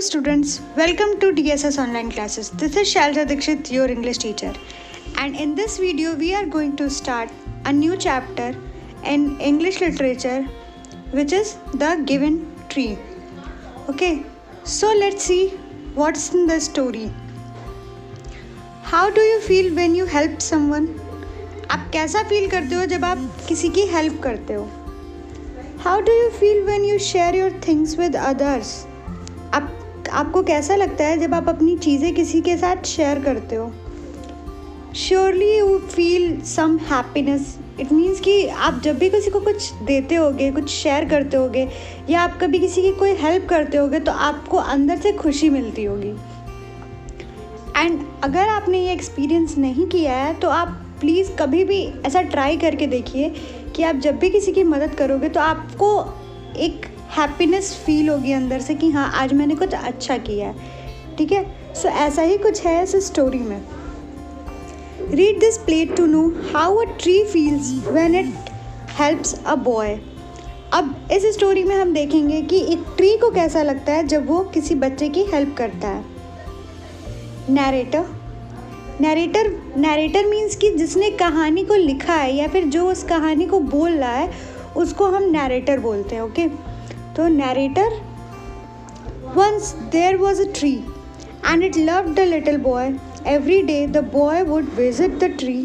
Hello students, welcome to DSS online classes. This is Shalja Dikshit, your English teacher. And in this video, we are going to start a new chapter in English literature, which is the given tree. Okay, so let's see what's in the story. How do you feel when you help someone? आप कैसा feel करते हो जब आप किसी की help करते हो? How do you feel when you share your things with others? आपको कैसा लगता है जब आप अपनी चीज़ें किसी के साथ शेयर करते हो? Surely you feel some happiness. It means कि आप जब भी किसी को कुछ देते होगे, कुछ शेयर करते होगे या आप कभी किसी की कोई हेल्प करते होगे तो आपको अंदर से खुशी मिलती होगी. एंड अगर आपने ये एक्सपीरियंस नहीं किया है तो आप प्लीज़ कभी भी ऐसा ट्राई करके देखिए कि आप जब भी किसी की मदद करोगे तो आपको एक हैप्पीनेस फील होगी अंदर से कि हाँ आज मैंने कुछ अच्छा किया है. ठीक है, सो ऐसा ही कुछ है इस स्टोरी में. Read this play to know how a tree feels when it helps a boy. अब इस स्टोरी में हम देखेंगे कि एक ट्री को कैसा लगता है जब वो किसी बच्चे की हेल्प करता है. नरेटर मीन्स कि जिसने कहानी को लिखा है या फिर जो उस कहानी को बोल रहा है उसको हम नरेटर बोलते हैं. ओके, तो narrator. Once there was a tree and it loved the little boy. Every day the boy would visit the tree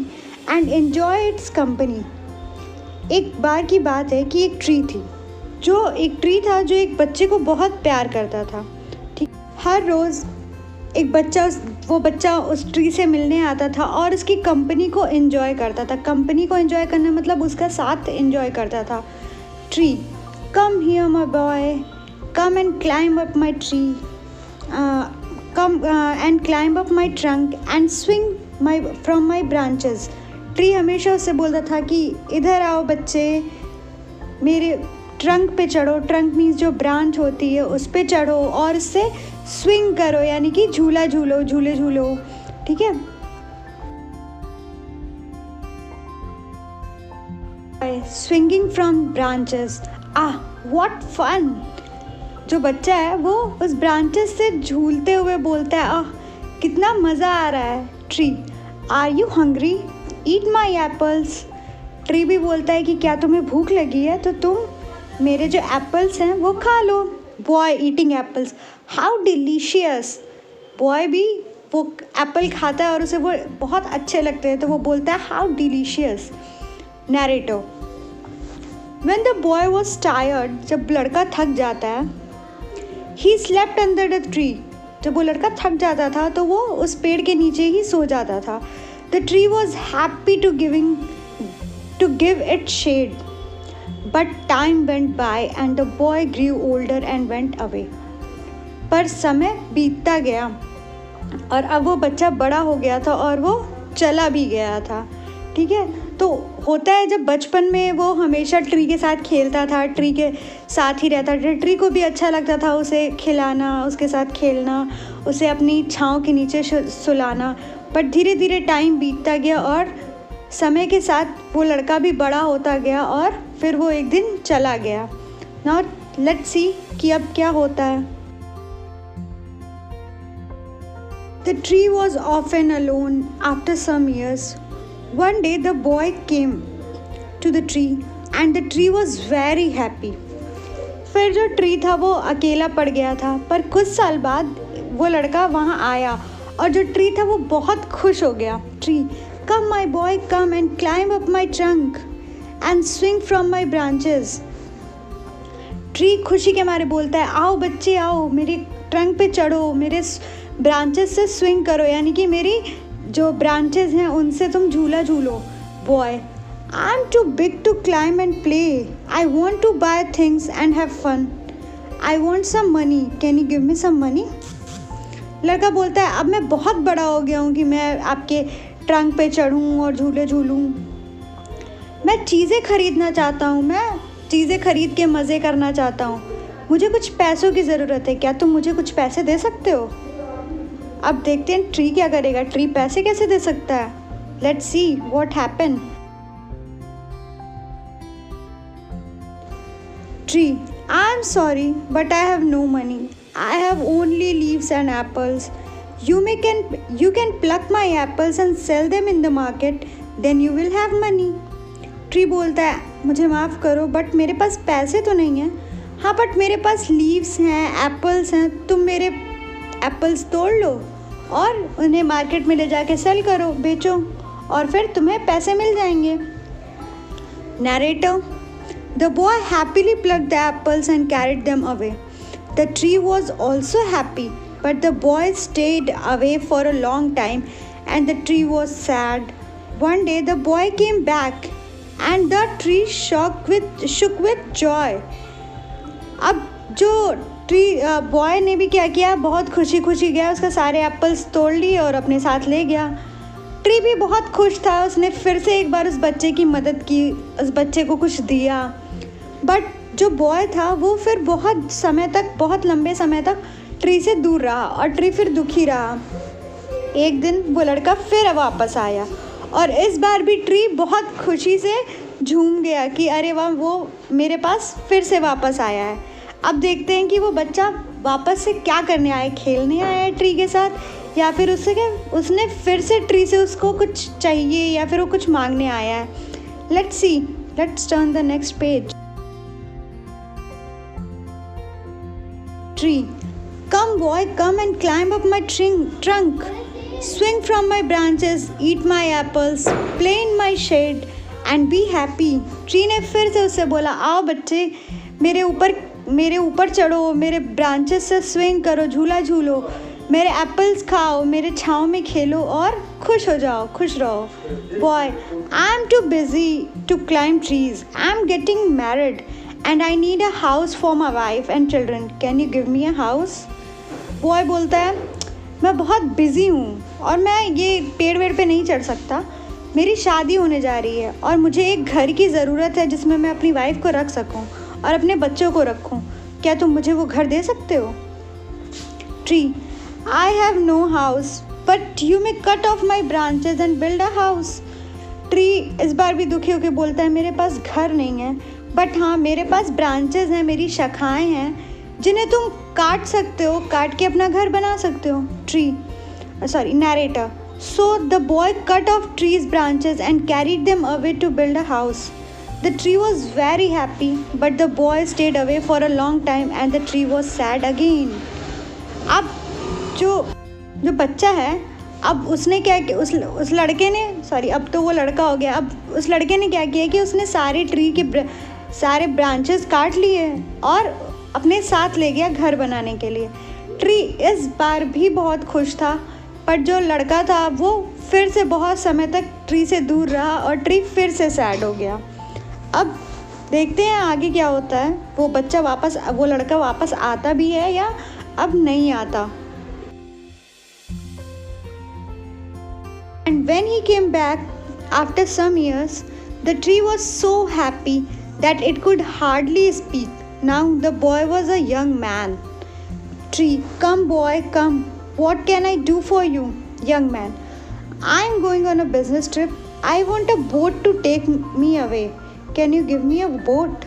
and enjoy its company. एक बार की बात है कि एक ट्री था जो एक बच्चे को बहुत प्यार करता था. ठीक, हर रोज़ वो बच्चा उस ट्री से मिलने आता था और उसकी कंपनी को एंजॉय करता था. कंपनी को एंजॉय करना मतलब उसका साथ एंजॉय करता था. Tree, come here my boy, come and climb up my tree, come and climb up my trunk and swing from my branches. Tree हमेशा उससे बोलता था कि इधर आओ बच्चे, मेरे ट्रंक पे चढ़ो. ट्रंक मीन्स जो ब्रांच होती है उस पे चढ़ो और इससे स्विंग करो, यानी कि झूले झूलो. ठीक है, swinging from branches. What fun. जो बच्चा है वो उस ब्रांचेस से झूलते हुए बोलता है कितना मज़ा आ रहा है. Tree, are you hungry, eat my apples. Tree भी बोलता है कि क्या तुम्हें भूख लगी है तो तुम मेरे जो एप्पल्स हैं वो खा लो. Boy eating apples, how delicious. Boy भी वो एप्पल खाता है और उसे वो बहुत अच्छे लगते हैं तो वो बोलता है how delicious. Narrator, when the boy was tired. जब लड़का थक जाता है. He slept under the tree. जब वो लड़का थक जाता था तो वो उस पेड़ के नीचे ही सो जाता था. The tree was happy to give it shade. But time went by and the boy grew older and went away. पर समय बीतता गया और अब वो बच्चा बड़ा हो गया था और वो चला भी गया था. ठीक है, तो होता है जब बचपन में वो हमेशा ट्री के साथ खेलता था, ट्री के साथ ही रहता था. ट्री को भी अच्छा लगता था उसे खिलाना, उसके साथ खेलना, उसे अपनी छाँव के नीचे सुलाना. बट धीरे धीरे टाइम बीतता गया और समय के साथ वो लड़का भी बड़ा होता गया और फिर वो एक दिन चला गया. नाउ लेट्स सी कि अब क्या होता है. The tree was often alone after some years. One day the boy came to the tree and the tree was very happy. फिर जो ट्री था वो अकेला पड़ गया था, पर कुछ साल बाद वो लड़का वहाँ आया और जो ट्री था वो बहुत खुश हो गया. Tree, come my boy, come and climb up my trunk and swing from my branches. Tree खुशी के मारे बोलता है आओ बच्चे आओ, मेरे ट्रंक पे चढ़ो, मेरे ब्रांचेस से स्विंग करो, यानी कि मेरी जो ब्रांचेस हैं उनसे तुम झूला झूलो. Boy, I am too big to climb and play. I want to buy things and have fun. I want some money, can you give me some money. लड़का बोलता है अब मैं बहुत बड़ा हो गया हूँ कि मैं आपके ट्रंक पे चढ़ूँ और झूले झूलूँ. मैं चीज़ें खरीदना चाहता हूँ, मैं चीज़ें खरीद के मज़े करना चाहता हूँ. मुझे कुछ पैसों की ज़रूरत है, क्या तुम मुझे कुछ पैसे दे सकते हो. अब देखते हैं ट्री क्या करेगा. ट्री पैसे कैसे दे सकता है. Let's see what happen. Tree, I am sorry but I have no money. I have only leaves and apples. You can pluck my apples and sell them in the market. Then you will have money. Tree बोलता है, मुझे माफ़ करो but मेरे पास पैसे तो नहीं हैं. हाँ बट मेरे पास लीव्स हैं, एप्पल्स हैं. तुम मेरे एप्पल्स तोड़ लो और उन्हें मार्केट में ले जाके सेल करो, बेचो, और फिर तुम्हें पैसे मिल जाएंगे. Narrator: The boy happily plucked the apples and carried them away. The tree was also happy, but the boy stayed away for a long time and the tree was sad. One day the boy came back and the tree shook with joy. अब जो tree boy ने भी क्या किया, बहुत खुशी खुशी गया, उसका सारे एप्पल्स तोड़ लिए और अपने साथ ले गया. ट्री भी बहुत खुश था, उसने फिर से एक बार उस बच्चे की मदद की, उस बच्चे को कुछ दिया. बट जो बॉय था वो फिर बहुत लंबे समय तक ट्री से दूर रहा और ट्री फिर दुखी रहा. एक दिन वो लड़का फिर वापस आया और इस बार भी ट्री बहुत खुशी से झूम गया कि अरे वाह, वो मेरे पास फिर से वापस आया है. अब देखते हैं कि वो बच्चा वापस से क्या करने आया, खेलने आया है ट्री के साथ, या फिर उसने फिर से ट्री से उसको कुछ चाहिए या फिर वो कुछ मांगने आया है. Let's C, let's turn the next page. Tree: Come boy, come and climb up my trunk. Swing from my branches, eat my apples, play in my shade and be happy. Tree ने फिर से उससे बोला, आओ बच्चे, मेरे ऊपर चढ़ो, मेरे ब्रांचेस से स्विंग करो, झूला झूलो, मेरे एप्पल्स खाओ, मेरे छाँव में खेलो और खुश हो जाओ, खुश रहो. Boy: I am too busy to climb trees. I am getting married and I need a house for my wife and children. Can you give me a house? Boy बोलता है, मैं बहुत बिज़ी हूँ और मैं ये पेड़ वेड़ पे नहीं चढ़ सकता, मेरी शादी होने जा रही है और मुझे एक घर की ज़रूरत है जिसमें मैं अपनी वाइफ को रख सकूँ और अपने बच्चों को रखूँ. क्या तुम मुझे वो घर दे सकते हो? Tree: I have no house, but you may cut off my branches and build a house. Tree इस बार भी दुखी होकर बोलता है, मेरे पास घर नहीं है, बट हाँ मेरे पास ब्रांचेस हैं, मेरी शाखाएं हैं जिन्हें तुम काट सकते हो, काट के अपना घर बना सकते हो. Narrator: So the boy cut off tree's branches and carried them away to build a house. The tree was very happy, but the boy stayed away for a long time and the tree was sad again. अब जो बच्चा है, अब उसने क्या किया, उस लड़के ने, अब तो वो लड़का हो गया, अब उस लड़के ने क्या किया कि उसने सारे ट्री के सारे ब्रांचेस काट लिए और अपने साथ ले गया घर बनाने के लिए. ट्री इस बार भी बहुत खुश था, पर जो लड़का था वो फिर से बहुत समय तक ट्री से दूर रहा और ट्री फिर से सैड हो गया. अब देखते हैं आगे क्या होता है. वो लड़का वापस आता भी है या अब नहीं आता. And when he came back after some years, the tree was so happy that it could hardly speak. Now the boy was a young man. Tree: Come boy, come. What can I do for you? Young man: I am going on a business trip. I want a boat to take me away. Can you give me a boat?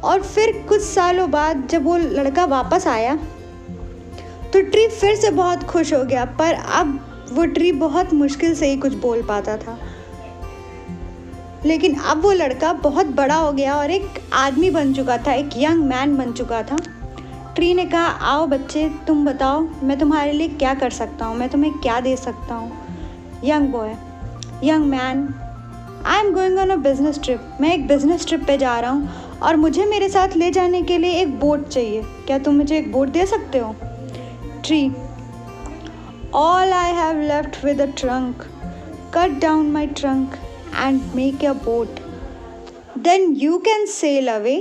और फिर कुछ सालों बाद जब वो लड़का वापस आया तो ट्री फिर से बहुत खुश हो गया, पर अब वो ट्री बहुत मुश्किल से ही कुछ बोल पाता था. लेकिन अब वो लड़का बहुत बड़ा हो गया और एक आदमी बन चुका था, एक यंग मैन बन चुका था. ट्री ने कहा, आओ बच्चे, तुम बताओ मैं तुम्हारे लिए क्या कर सकता हूँ, मैं तुम्हें क्या दे सकता हूँ. Young boy: young man, I am going on a business trip. मैं एक बिजनेस ट्रिप पे जा रहा हूँ और मुझे मेरे साथ ले जाने के लिए एक बोट चाहिए. क्या तुम मुझे एक बोट दे सकते हो? Tree: All I have left with a trunk. Cut down my trunk and make a boat. Then you can sail away.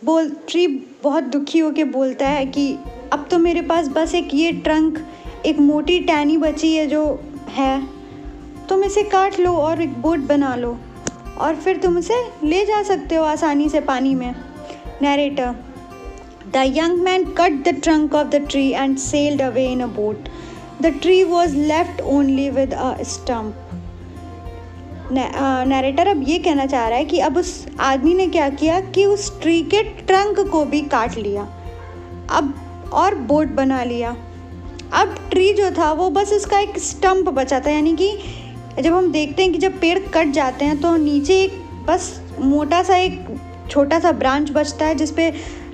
Tree बहुत दुखी होकर बोलता है कि अब तो मेरे पास बस एक ये ट्रंक, एक मोटी टहनी बची है जो है, तुम इसे काट लो और एक बोट बना लो और फिर तुम इसे ले जा सकते हो आसानी से पानी में. Narrator: The young man cut the trunk of the tree and sailed away in a boat. The tree was left only with a stump. Narrator अब ये कहना चाह रहा है कि अब उस आदमी ने क्या किया कि उस ट्री के ट्रंक को भी काट लिया. अब और बोट बना लिया। अब ट्री जो था वो बस उसका एक स्टम्प बचा था, यानी कि जब हम देखते हैं कि जब पेड़ कट जाते हैं तो नीचे एक बस मोटा सा एक छोटा सा ब्रांच बचता है जिस पे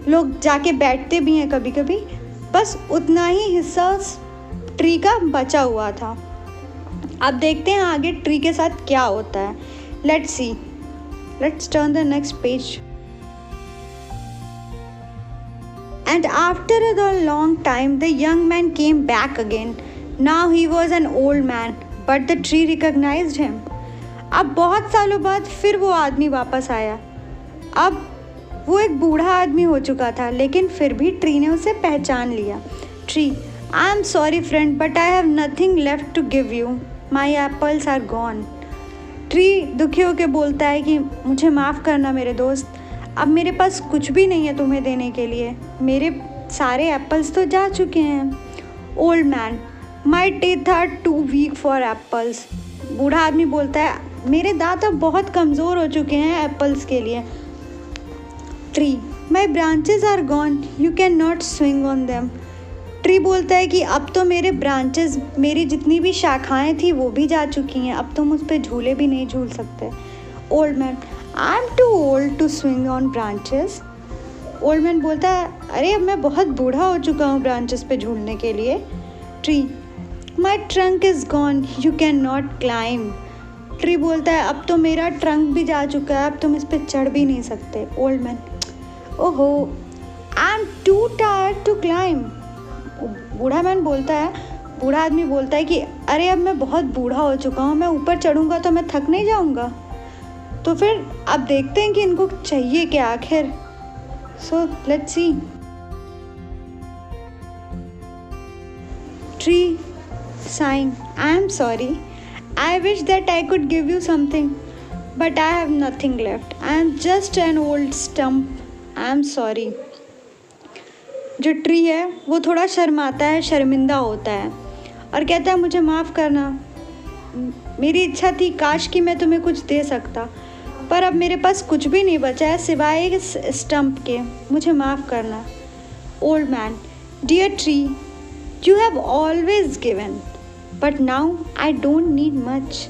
लोग जाके बैठते भी हैं कभी कभी, बस उतना ही हिस्सा उस ट्री का बचा हुआ था। अब देखते हैं आगे ट्री के साथ क्या होता है। Let's C, let's turn the next page. And after a long time, the young man came back again. Now he was an old man, but the tree recognized him. अब बहुत सालों बाद फिर वो आदमी वापस आया। अब वो एक बूढ़ा आदमी हो चुका था, लेकिन फिर भी ट्री ने उसे पहचान लिया। Tree, I am sorry friend, but I have nothing left to give you, my apples are gone. Tree दुखी होकर बोलता है कि मुझे माफ़ करना मेरे दोस्त, अब मेरे पास कुछ भी नहीं है तुम्हें देने के लिए, मेरे सारे एप्पल्स तो जा चुके हैं। Old man, my teeth are too weak for apples. बूढ़ा आदमी बोलता है मेरे दांत अब बहुत कमज़ोर हो चुके हैं एप्पल्स के लिए। Tree, my branches are gone, you can not swing on them. Tree बोलता है कि अब तो मेरे ब्रांचेस, मेरी जितनी भी शाखाएं थी वो भी जा चुकी हैं, अब तुम उस पर झूले भी नहीं झूल सकते। Old man, I am too old to swing on branches. Old man बोलता है अरे अब मैं बहुत बूढ़ा हो चुका हूँ ब्रांचेस पे झूलने के लिए। Tree, my trunk is gone, you can not climb. Tree बोलता है अब तो मेरा ट्रंक भी जा चुका है, अब तुम इस पर चढ़ भी नहीं सकते। ओल्ड मैन, ओहो, I am too tired to climb. बूढ़ा मैन बोलता है, बूढ़ा आदमी बोलता है कि अरे अब मैं बहुत बूढ़ा हो चुका हूँ, मैं ऊपर चढ़ूँगा तो मैं थक नहीं जाऊँगा। तो फिर अब देखते हैं कि इनको चाहिए क्या आखिर। So let's see. Tree sighing, I am sorry. I wish that I could give you something, but I have nothing left. I am just an old stump. I am sorry. जो ट्री है वो थोड़ा शर्माता है, शर्मिंदा होता है और कहता है मुझे माफ़ करना, मेरी इच्छा थी काश कि मैं तुम्हें कुछ दे सकता, पर अब मेरे पास कुछ भी नहीं बचा है सिवाय इस स्टम्प के, मुझे माफ़ करना। Old man, dear tree, you have always given, but now I don't need much,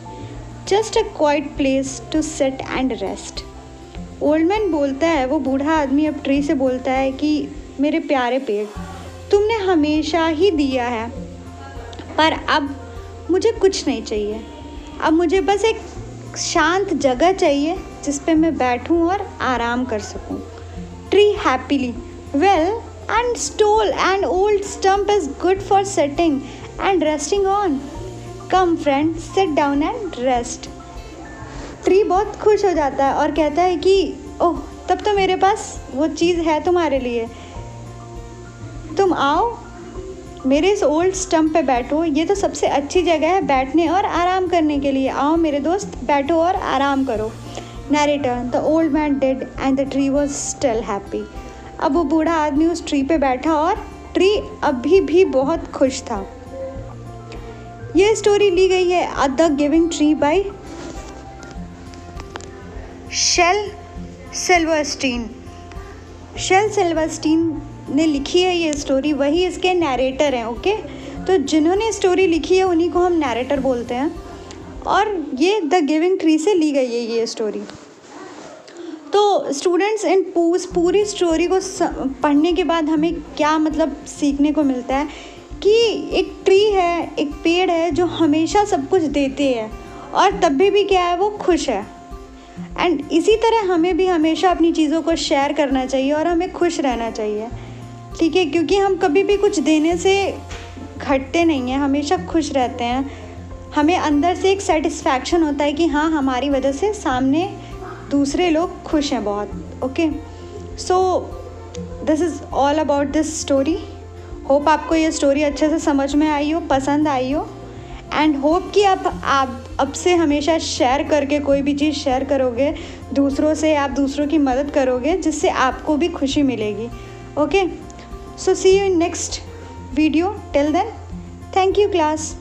just a quiet place to sit and rest. Old man बोलता है, वो बूढ़ा आदमी अब ट्री से बोलता है कि मेरे प्यारे पेड़, तुमने हमेशा ही दिया है, पर अब मुझे कुछ नहीं चाहिए, अब मुझे बस एक शांत जगह चाहिए जिस पे मैं बैठूं और आराम कर सकूं। Tree happily, well and stall and old stump is good for sitting and resting on, come friend sit down and rest. Tree बहुत खुश हो जाता है और कहता है कि ओह, तब तो मेरे पास वो चीज़ है तुम्हारे लिए, तुम आओ मेरे इस ओल्ड स्टम्प पे बैठो, ये तो सबसे अच्छी जगह है बैठने और आराम करने के लिए, आओ मेरे दोस्त बैठो और आराम करो। Narrator, the old man did and the tree was still happy. अब वो बूढ़ा आदमी उस ट्री पे बैठा और ट्री अभी भी बहुत खुश था। ये स्टोरी ली गई है the giving tree by Shel Silverstein. Shel Silverstein ने लिखी है ये स्टोरी, वही इसके नैरेटर हैं। ओके, तो जिन्होंने स्टोरी लिखी है उन्हीं को हम नैरेटर बोलते हैं और ये द गिविंग ट्री से ली गई है ये स्टोरी। तो स्टूडेंट्स, इन पूरी स्टोरी को पढ़ने के बाद हमें क्या मतलब सीखने को मिलता है कि एक ट्री है, एक पेड़ है जो हमेशा सब कुछ देते हैं और तब भी क्या है, वो खुश है। एंड इसी तरह हमें भी हमेशा अपनी चीज़ों को शेयर करना चाहिए और हमें खुश रहना चाहिए, ठीक है, क्योंकि हम कभी भी कुछ देने से घटते नहीं हैं, हमेशा खुश रहते हैं। हमें अंदर से एक सेटिस्फैक्शन होता है कि हाँ, हमारी वजह से सामने दूसरे लोग खुश हैं बहुत। Okay, so this is all about this story. Hope आपको ये स्टोरी अच्छे से समझ में आई हो, पसंद आई हो, एंड होप कि आप अब से हमेशा शेयर करके कोई भी चीज़ शेयर करोगे दूसरों से, आप दूसरों की मदद करोगे जिससे आपको भी खुशी मिलेगी। Okay, so see you in next video. Till then, thank you class.